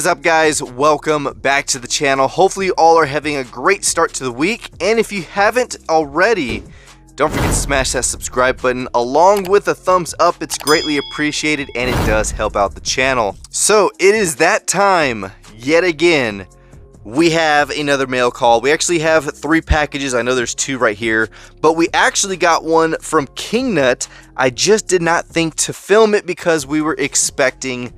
is up, guys? Welcome back to the channel. Hopefully you all are having a great start to the week, and if you haven't already, don't forget to smash that subscribe button along with a thumbs up. It's greatly appreciated and it does help out the channel. So it is that time yet again. We have another mail call. We actually have 3 packages. I know there's 2 right here, but we actually got one from Kingnut. I just did not think to film it because we were expecting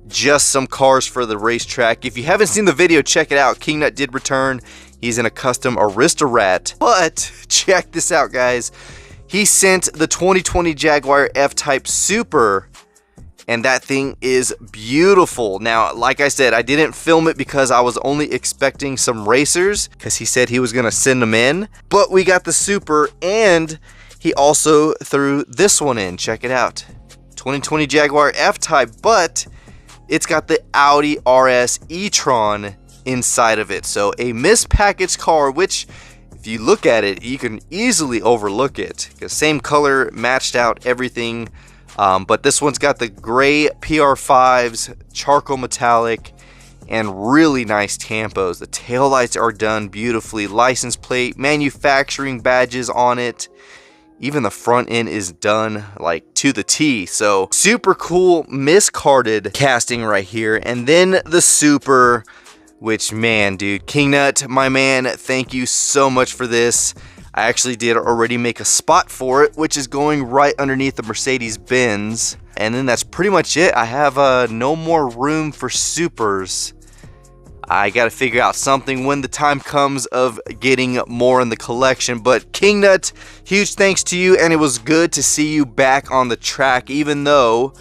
just some cars for the racetrack. If you haven't seen the video, check it out. Kingnut did return. He's in a custom Aristorat. But check this out, guys. He sent the 2020 Jaguar F-Type Super, and that thing is beautiful. Now, like I said, I didn't film it because I was only expecting some racers, because he said he was going to send them in. But we got the Super, and he also threw this one in. Check it out. 2020 Jaguar F-Type, but it's got the Audi RS e-tron inside of it. So a mispackaged car, which if you look at it, you can easily overlook it because same color, matched out, everything. But this one's got the gray PR5s, charcoal metallic, and really nice tampos. The taillights are done beautifully. License plate, manufacturing badges on it. Even the front end is done like to the T. So super cool miscarded casting right here. And then the Super, which, man, dude, Kingnut, my man, thank you so much for this. I actually did already make a spot for it, which is going right underneath the Mercedes-Benz. And then that's pretty much it. I have no more room for Supers. I got to figure out something when the time comes of getting more in the collection. But Kingnut, huge thanks to you, and it was good to see you back on the track, even though,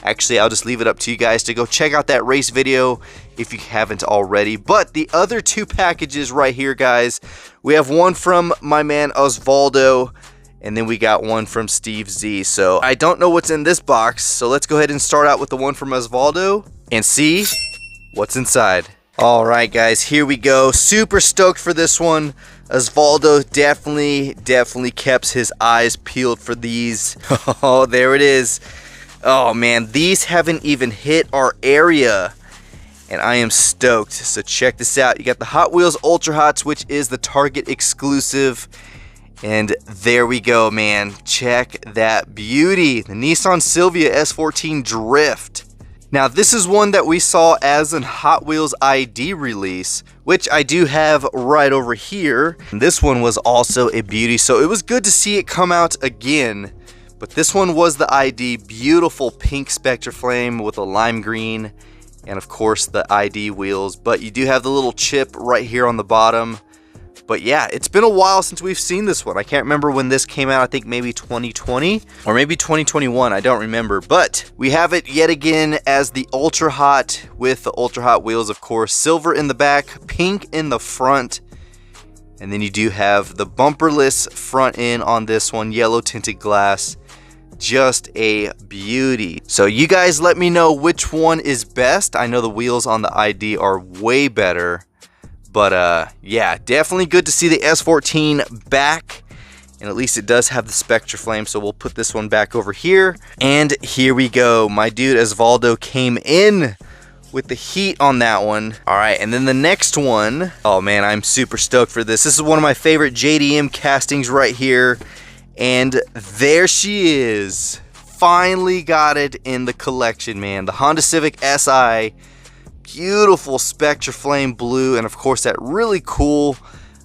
actually, I'll just leave it up to you guys to go check out that race video if you haven't already. But the other 2 packages right here, guys, we have one from my man Osvaldo, and then we got one from Steve Z. So I don't know what's in this box, so let's go ahead and start out with the one from Osvaldo and see what's inside. All right, guys, here we go. Super stoked for this one. Osvaldo definitely kept his eyes peeled for these. Oh, there it is. Oh, man, these haven't even hit our area, and I am stoked. So check this out. You got the Hot Wheels Ultra Hots, which is the Target exclusive. And there we go, man. Check that beauty. The Nissan Silvia S14 Drift. Now, this is one that we saw as an Hot Wheels ID release, which I do have right over here. And this one was also a beauty, so it was good to see it come out again. But this one was the ID, beautiful pink Spectre Flame with a lime green, and of course the ID wheels. But you do have the little chip right here on the bottom. But yeah, it's been a while since we've seen this one. I can't remember when this came out. I think maybe 2020 or maybe 2021. I don't remember. But we have it yet again as the Ultra Hot with the Ultra Hot wheels, of course. Silver in the back, pink in the front. And then you do have the bumperless front end on this one, yellow tinted glass. Just a beauty. So you guys let me know which one is best. I know the wheels on the ID are way better. But yeah, definitely good to see the S14 back. And at least it does have the Spectre Flame. So we'll put this one back over here. And here we go. My dude Osvaldo came in with the heat on that one. All right, and then the next one. Oh man, I'm super stoked for this. This is one of my favorite JDM castings right here. And there she is. Finally got it in the collection, man. The Honda Civic Si. Beautiful Spectre Flame blue, and of course that really cool,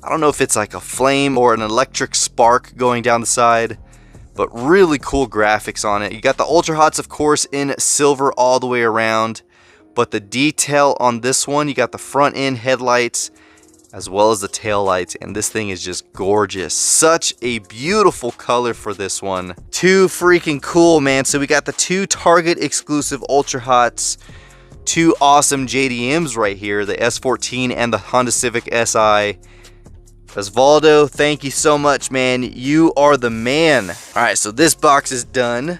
I don't know if it's like a flame or an electric spark going down the side, but really cool graphics on it. You got the Ultra Hots, of course, in silver all the way around, but the detail on this one, you got the front end headlights as well as the tail lights, and this thing is just gorgeous. Such a beautiful color for this one. Too freaking cool, man. So we got the 2 Target exclusive Ultra Hots, 2 awesome JDMs right here, the S14 and the Honda Civic Si. Osvaldo, thank you so much, man. You are the man. All right, so this box is done.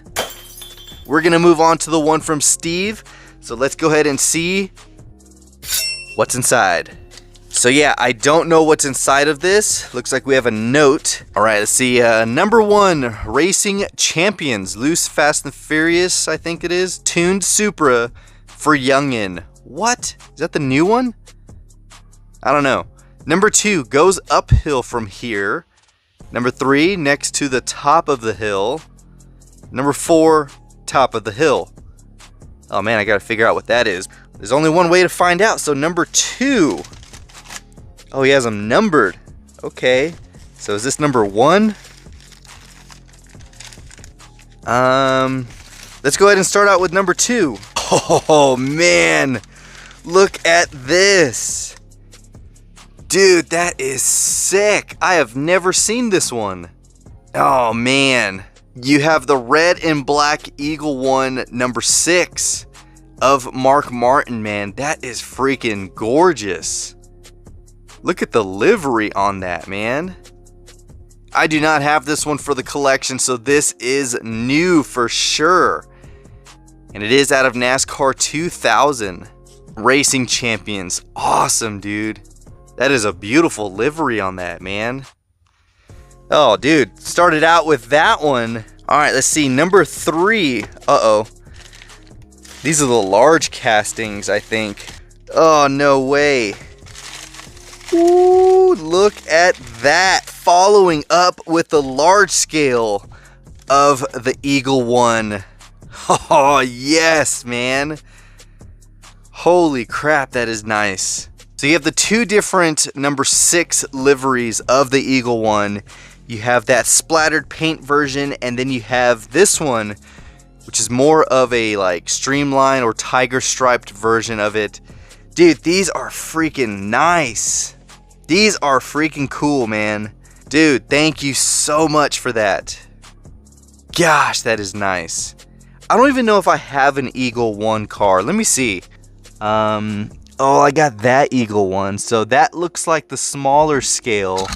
We're gonna move on to the one from Steve. So let's go ahead and see what's inside. So yeah, I don't know what's inside of this. Looks like we have a note. All right, let's see. Number 1, Racing Champions. Loose, Fast and Furious, I think it is. Tuned Supra for Youngin. What? Is that the new one? I don't know. Number 2 goes uphill from here. Number 3 next to the top of the hill. Number 4, top of the hill. Oh man, I gotta figure out what that is. There's only one way to find out. So number 2. Oh, he has them numbered. Okay. So is this number 1? Let's go ahead and start out with number 2. Oh man, look at this. Dude, that is sick. I have never seen this one. Oh man. You have the red and black Eagle One number 6 of Mark Martin, man. That is freaking gorgeous. Look at the livery on that, man. I do not have this one for the collection, so this is new for sure. And it is out of NASCAR 2000. Racing Champions. Awesome, dude. That is a beautiful livery on that, man. Oh, dude. Started out with that one. Alright, let's see. Number 3. Uh-oh. These are the large castings, I think. Oh, no way. Ooh, look at that. Following up with the large scale of the Eagle One. Oh, yes, man. Holy crap, that is nice. So you have the 2 different number 6 liveries of the Eagle One. You have that splattered paint version, and then you have this one, which is more of a like streamline or tiger striped version of it. Dude, these are freaking nice. These are freaking cool, man. Dude, thank you so much for that. Gosh, that is nice. I don't even know if I have an Eagle One car. Let me see. Oh, I got that Eagle One. So that looks like the smaller scale.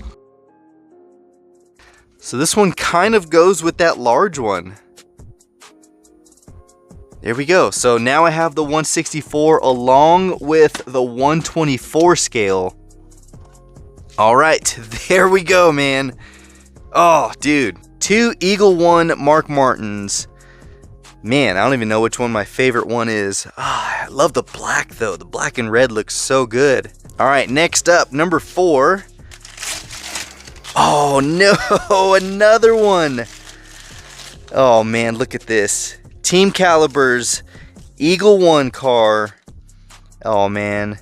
So this one kind of goes with that large one. There we go. So now I have the 164 along with the 124 scale. All right, there we go, man. Oh, dude. 2 Eagle One Mark Martins. Man, I don't even know which one my favorite one is. I love the black, though. The black and red looks so good. All right, next up, number 4. Oh, no, another one. Oh, man, look at this. Team Caliber's Eagle One car. Oh, man.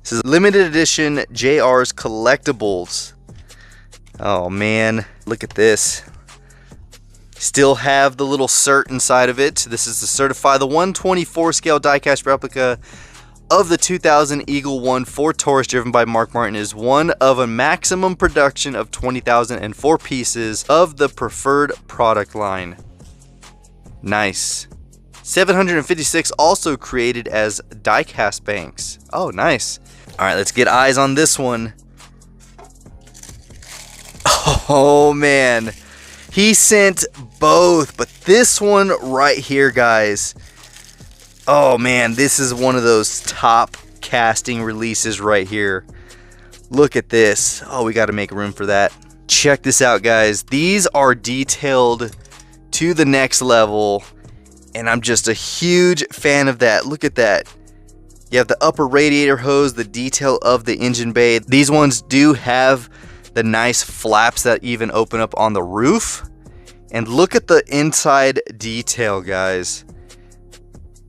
This is limited edition JR's collectibles. Oh, man, look at this. Still have the little cert inside of it. This is to certify the 124 scale diecast replica of the 2000 Eagle One Ford Taurus driven by Mark Martin. Is one of a maximum production of 20,004 pieces of the preferred product line. Nice. 756 also created as diecast banks. Oh, nice. All right, let's get eyes on this one. Oh, man. He sent both, but this one right here, guys. Oh, man, this is one of those top casting releases right here. Look at this. Oh, we got to make room for that. Check this out, guys. These are detailed to the next level, and I'm just a huge fan of that. Look at that. You have the upper radiator hose, the detail of the engine bay. These ones do have the nice flaps that even open up on the roof. And look at the inside detail, guys.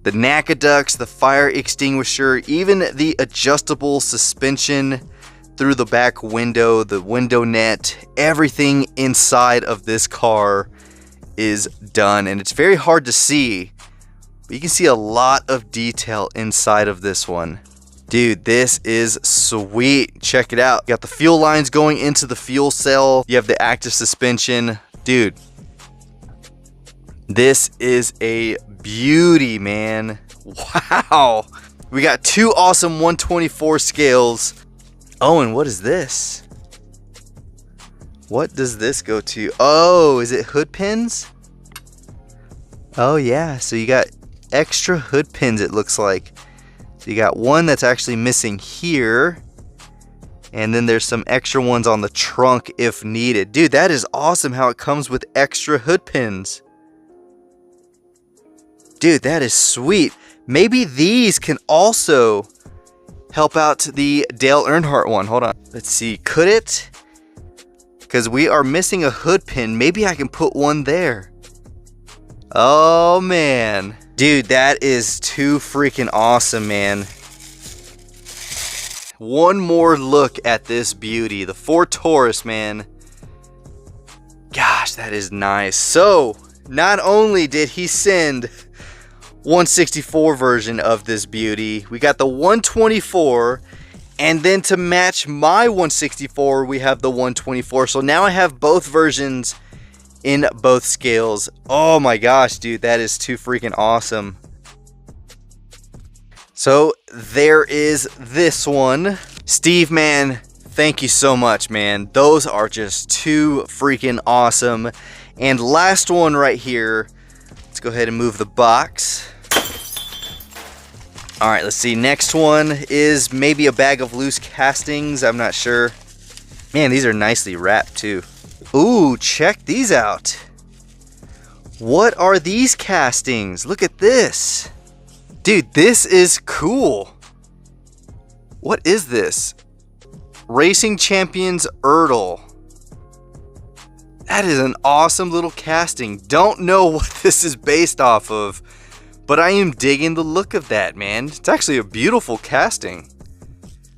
The NACA ducts, the fire extinguisher, even the adjustable suspension through the back window, the window net, everything inside of this car is done. And it's very hard to see, but you can see a lot of detail inside of this one. Dude, this is sweet. Check it out. You got the fuel lines going into the fuel cell. You have the active suspension. Dude, this is a beauty, man. Wow. We got 2 awesome 124 scales. Oh, and what is this? What does this go to? Oh, is it hood pins? Oh, yeah. So you got extra hood pins, it looks like. So you got one that's actually missing here. And then there's some extra ones on the trunk if needed. Dude, that is awesome how it comes with extra hood pins. Dude, that is sweet. Maybe these can also help out the Dale Earnhardt one. Hold on. Let's see. Could it? Because we are missing a hood pin. Maybe I can put one there. Oh, man. Dude, that is too freaking awesome, man. One more look at this beauty. The Ford Taurus, man. Gosh, that is nice. So, not only did he send 164 version of this beauty, we got the 124, and then to match my 164 we have the 124. So now I have both versions in both scales. Oh my gosh, dude, that is too freaking awesome. So there is this one. Steve, man, thank you so much, man. Those are just too freaking awesome. And last one right here, let's go ahead and move the box. All right, let's see. Next one is maybe a bag of loose castings. I'm not sure. Man, these are nicely wrapped too. Ooh, check these out. What are these castings? Look at this. Dude, this is cool. What is this? Racing Champions Ertl. That is an awesome little casting. Don't know what this is based off of, but I am digging the look of that, man. It's actually a beautiful casting.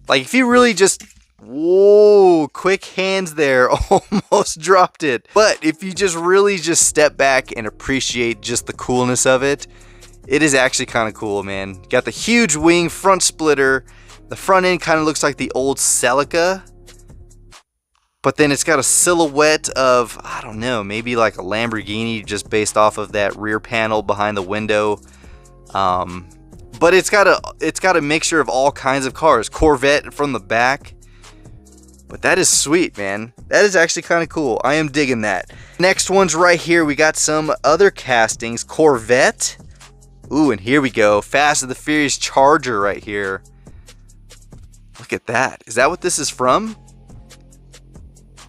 Like, if you really just, whoa, quick hands there, almost dropped it. But if you just really just step back and appreciate just the coolness of it, it is actually kind of cool, man. Got the huge wing front splitter. The front end kind of looks like the old Celica, but then it's got a silhouette of, I don't know, maybe like a Lamborghini just based off of that rear panel behind the window. But it's got a mixture of all kinds of cars. Corvette from the back. But that is sweet, man. That is actually kind of cool. I am digging that. Next one's right here. We got some other castings. Corvette. Ooh, and here we go. Fast and the Furious Charger right here. Look at that. Is that what this is from?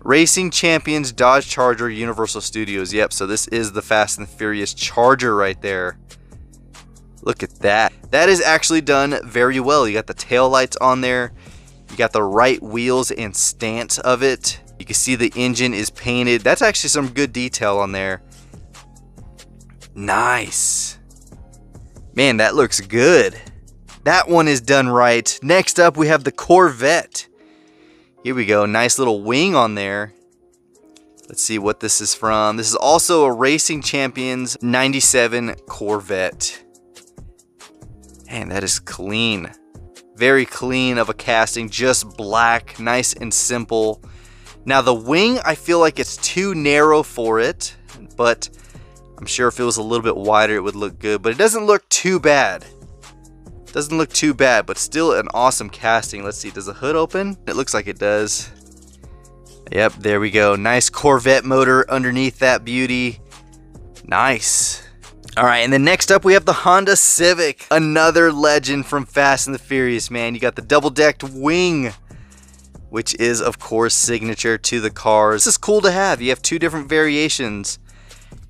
Racing Champions Dodge Charger Universal Studios. Yep, so this is the Fast and the Furious Charger right there. Look at that. That is actually done very well. You got the tail lights on there. You got the right wheels and stance of it. You can see the engine is painted. That's actually some good detail on there. Nice. Man, that looks good. That one is done right. Next up, we have the Corvette. Here we go. Nice little wing on there. Let's see what this is from. This is also a Racing Champions 97 Corvette. Man, that is clean. Very clean of a casting. Just black. Nice and simple. Now, the wing, I feel like it's too narrow for it. But I'm sure if it was a little bit wider, it would look good. But it doesn't look too bad. Doesn't look too bad, but still an awesome casting. Let's see, does the hood open? It looks like it does. Yep, there we go. Nice Corvette motor underneath that beauty. Nice. All right, and then next up we have the Honda Civic. Another legend from Fast and the Furious, man. You got the double-decked wing, which is, of course, signature to the cars. This is cool to have. You have two different variations.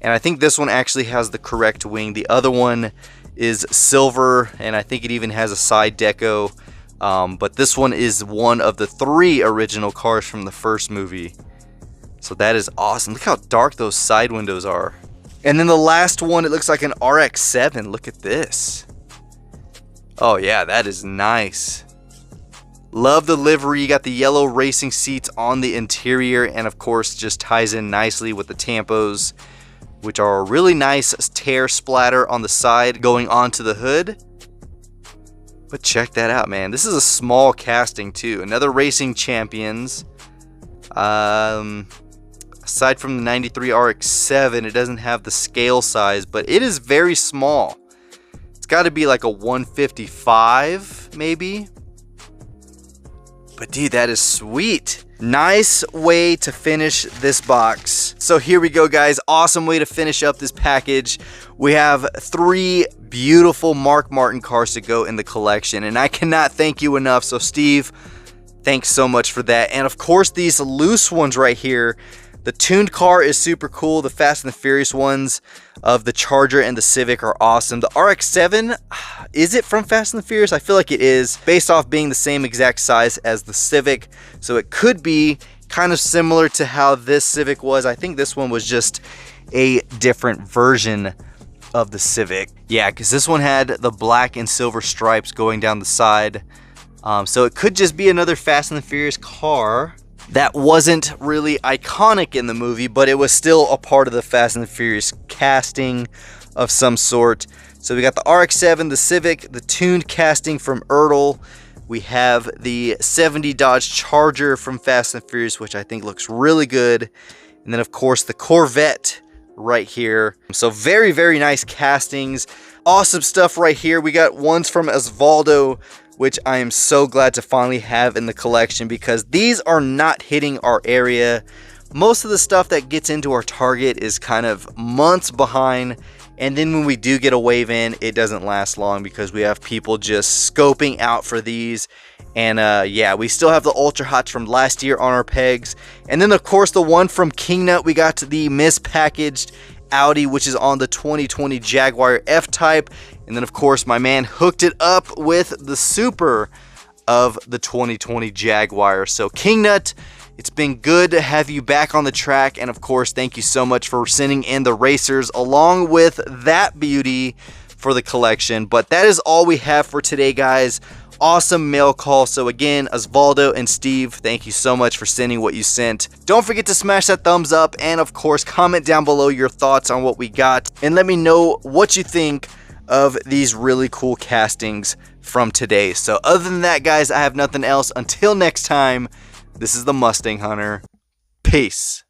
And I think this one actually has the correct wing. The other one is silver, and I think it even has a side deco. But this one is one of the 3 original cars from the first movie. So that is awesome. Look how dark those side windows are. And then the last one, it looks like an RX-7. Look at this. Oh yeah, that is nice. Love the livery. You got the yellow racing seats on the interior, and of course just ties in nicely with the tampos, which are a really nice tear splatter on the side going onto the hood. But check that out, man. This is a small casting too. Another Racing Champions. Aside from the 93 RX-7, it doesn't have the scale size, but it is very small. It's got to be like a 155 maybe. But dude, that is sweet. Nice way to finish this box. So here we go, guys. Awesome way to finish up this package. We have 3 beautiful Mark Martin cars to go in the collection, and I cannot thank you enough. So Steve, thanks so much for that. And of course, these loose ones right here, The tuned car is super cool. The Fast and the Furious ones of the Charger and the Civic are awesome. The RX-7, is it from Fast and the Furious? I feel like it is, based off being the same exact size as the Civic. So it could be kind of similar to how this Civic was. I think this one was just a different version of the Civic. Yeah, because this one had the black and silver stripes going down the side. So it could just be another Fast and the Furious car that wasn't really iconic in the movie, but it was still a part of the Fast and the Furious casting of some sort. So we got the RX-7, the Civic, the tuned casting from Ertl. We have the 70 Dodge Charger from Fast and Furious, which I think looks really good. And then of course the Corvette right here. So very, very nice castings. Awesome stuff right here. We got ones from Osvaldo, which I am so glad to finally have in the collection because these are not hitting our area. Most of the stuff that gets into our target is kind of months behind, and then when we do get a wave in, it doesn't last long because we have people just scoping out for these. And yeah, we still have the Ultra Hots from last year on our pegs. And then of course the one from Kingnut, we got the mispackaged Audi, which is on the 2020 Jaguar F-Type. And then of course my man hooked it up with the Super of the 2020 Jaguar. So Kingnut, it's been good to have you back on the track, and of course thank you so much for sending in the racers along with that beauty for the collection. But that is all we have for today, guys. Awesome mail call. So again, Osvaldo and Steve, thank you so much for sending what you sent. Don't forget to smash that thumbs up, and of course comment down below your thoughts on what we got, and let me know what you think of these really cool castings from today. So other than that, guys, I have nothing else. Until next time, this is the Mustang Hunter. Peace.